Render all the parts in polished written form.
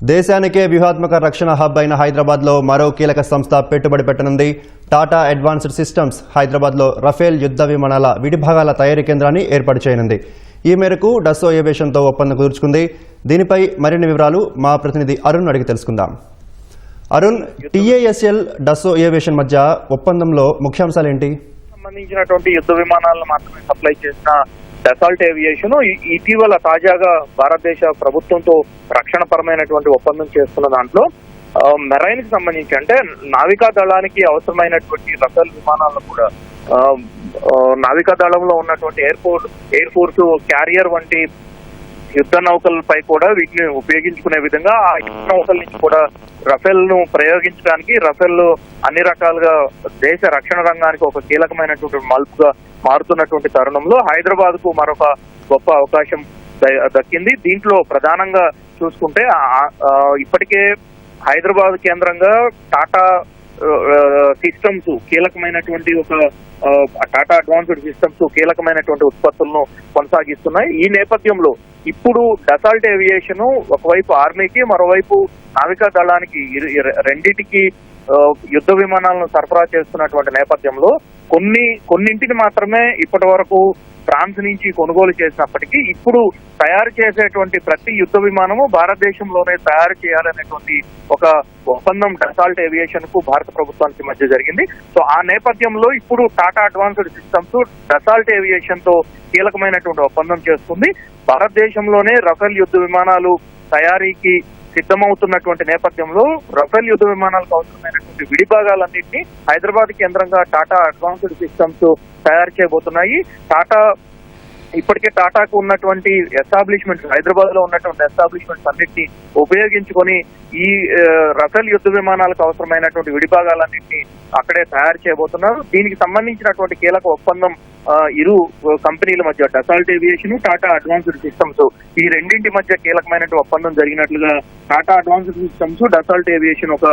దేశానికే వ్యూహాత్మక రక్షణ హబ్ అయిన హైదరాబాద్లో మరో కీలక సంస్థ పెట్టుబడి పెట్టనుంది. టాటా అడ్వాన్స్డ్ సిస్టమ్స్ హైదరాబాద్లో రఫేల్ యుద్ధ విమానాల విడిభాగాల తయారీ కేంద్రాన్ని ఏర్పాటు చేయనుంది. ఈ మేరకు డస్సో ఏవియేషన్తో ఒప్పందం కుదుర్చుకుంది. దీనిపై మరిన్ని వివరాలు మా ప్రతినిధి అరుణ్ అడిగి తెలుసుకుందాం. అరుణ్, టీఏఎస్ఎల్ డస్సో ఏవియేషన్ మధ్య ఒప్పందంలో ముఖ్యాంశాలు ఏంటి? సంబంధించినటువంటి యుద్ధ విమానాలను మాత్రమే సప్లై చేసిన డసాల్ట్ ఏవియేషన్ ఇటీవల తాజాగా భారతదేశ ప్రభుత్వంతో రక్షణ పరమైనటువంటి ఒప్పందం చేస్తున్న దాంట్లో మెరైన్ కి సంబంధించి అంటే నావికా దళానికి అవసరమైనటువంటి రఫేల్ విమానాలను కూడా నావికా దళంలో ఉన్నటువంటి ఎయిర్ ఫోర్స్ క్యారియర్ వంటి యుద్ధ నౌకలపై కూడా వీటిని ఉపయోగించుకునే విధంగా ఆ యుద్ధ నౌకల నుంచి కూడా రఫేల్ ను ప్రయోగించడానికి రఫేల్ అన్ని రకాలుగా దేశ రక్షణ రంగానికి ఒక కీలకమైనటువంటి మలుపుగా మారుతున్నటువంటి తరుణంలో హైదరాబాద్ కు మరొక గొప్ప అవకాశం దక్కింది. దీంట్లో ప్రధానంగా చూసుకుంటే ఇప్పటికే హైదరాబాద్ కేంద్రంగా టాటా సిస్టమ్స్ కీలకమైనటువంటి టాటా అడ్వాన్స్డ్ సిస్టమ్స్ కీలకమైనటువంటి ఉత్పత్తులను కొనసాగిస్తున్నాయి. ఈ నేపథ్యంలో ఇప్పుడు డసాల్ట్ ఏవియేషన్ ఒకవైపు ఆర్మీకి మరోవైపు నావికా దళానికి రెండింటికి యుద్ధ విమానాలను సరఫరా చేస్తున్నటువంటి నేపథ్యంలో కొన్నింటిని మాత్రమే ఇప్పటి వరకు ఫ్రాన్స్ నుంచి కొనుగోలు చేసినప్పటికీ ఇప్పుడు తయారు చేసేటువంటి ప్రతి యుద్ధ విమానము భారతదేశంలోనే తయారు చేయాలనేటువంటి ఒక ఒప్పందం డసాల్ట్ ఏవియేషన్ కు భారత ప్రభుత్వానికి మధ్య జరిగింది. సో ఆ నేపథ్యంలో ఇప్పుడు Tata advanced systems Dassault aviation తో కీలకమైనటువంటి ఒప్పందం చేస్తుంది. భారతదేశంలోనే రఫేల్ యుద్ధ విమానాలు తయారీకి సిద్ధమవుతున్నటువంటి నేపథ్యంలో రఫేల్ యుద్ధ విమానాలకు అవసరమైనటువంటి విడిభాగాలన్నింటినీ హైదరాబాద్ కేంద్రంగా టాటా అడ్వాన్స్డ్ సిస్టమ్స్ తయారు చేయబోతున్నాయి. ఇప్పటికే టాటాకు ఉన్నటువంటి ఎస్టాబ్లిష్మెంట్స్ హైదరాబాద్ లో ఉన్నటువంటి ఎస్టాబ్లిష్మెంట్స్ అన్నింటినీ ఉపయోగించుకొని ఈ రఫేల్ యుద్ధ విమానాలకు అవసరమైనటువంటి విడిభాగాలన్నింటినీ అక్కడే తయారు చేయబోతున్నారు. దీనికి సంబంధించినటువంటి కీలక ఒప్పందం ఇరు కంపెనీల మధ్య Dassault Aviation, Tata advanced systems ఈ రెండింటి మధ్య కీలకమైనటువంటి ఒప్పందం జరిగినట్లుగా Tata advanced systems, Dassault Aviation ఒక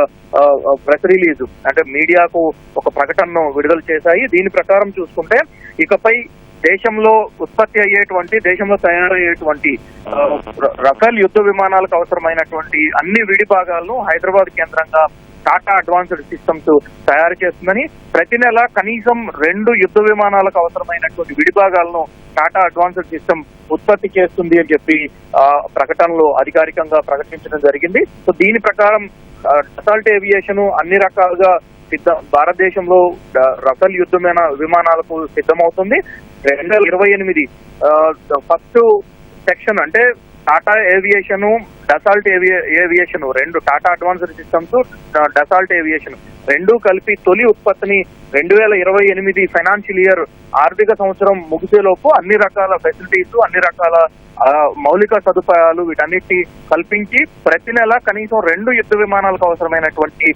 ప్రెస్ రిలీజ్ అంటే మీడియాకు ఒక ప్రకటనను విడుదల చేశాయి. దీని ప్రకారం చూసుకుంటే ఇకపై దేశంలో ఉత్పత్తి అయ్యేటువంటి దేశంలో తయారయ్యేటువంటి రఫేల్ యుద్ధ విమానాలకు అవసరమైనటువంటి అన్ని విడిభాగాలను హైదరాబాద్ కేంద్రంగా టాటా అడ్వాన్స్డ్ సిస్టమ్స్ తయారు చేస్తుందని, ప్రతి నెల కనీసం 2 యుద్ధ విమానాలకు అవసరమైనటువంటి విడిభాగాలను టాటా అడ్వాన్స్డ్ సిస్టమ్ ఉత్పత్తి చేస్తుంది అని చెప్పి ప్రకటనలో అధికారికంగా ప్రకటించడం జరిగింది. సో దీని ప్రకారం డసాల్ట్ ఏవియేషన్ అన్ని రకాలుగా భారతదేశంలో రఫేల్ యుద్ధ విమానాలకు సిద్ధమవుతుంది. 2028 ఫస్ట్ సెక్షన్ అంటే టాటా ఏవియేషన్, డసాల్ట్ ఏవియేషన్ రెండు Tata advanced systems, Dassault aviation రెండూ కలిపి తొలి ఉత్పత్తిని 2028 ఫైనాన్షియల్ ఇయర్ ఆర్థిక సంవత్సరం ముగిసేలోపు అన్ని రకాల ఫెసిలిటీస్, అన్ని రకాల మౌలిక సదుపాయాలు వీటన్నిటి కల్పించి ప్రతి నెల కనీసం 2 యుద్ధ విమానాలకు అవసరమైనటువంటి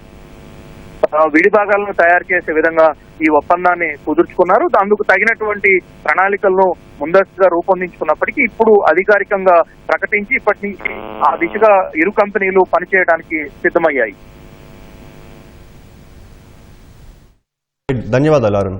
విడిభాగాలను తయారు చేసే విధంగా ఈ ఒప్పందాన్ని కుదుర్చుకున్నారు. అందుకు తగినటువంటి ప్రణాళికలను ముందస్తుగా రూపొందించుకున్నప్పటికీ ఇప్పుడు అధికారికంగా ప్రకటించి ఇప్పటి నుంచి ఆ దిశగా ఇరు కంపెనీలు పనిచేయడానికి సిద్ధమయ్యాయి. ధన్యవాదాలు అరుణ్.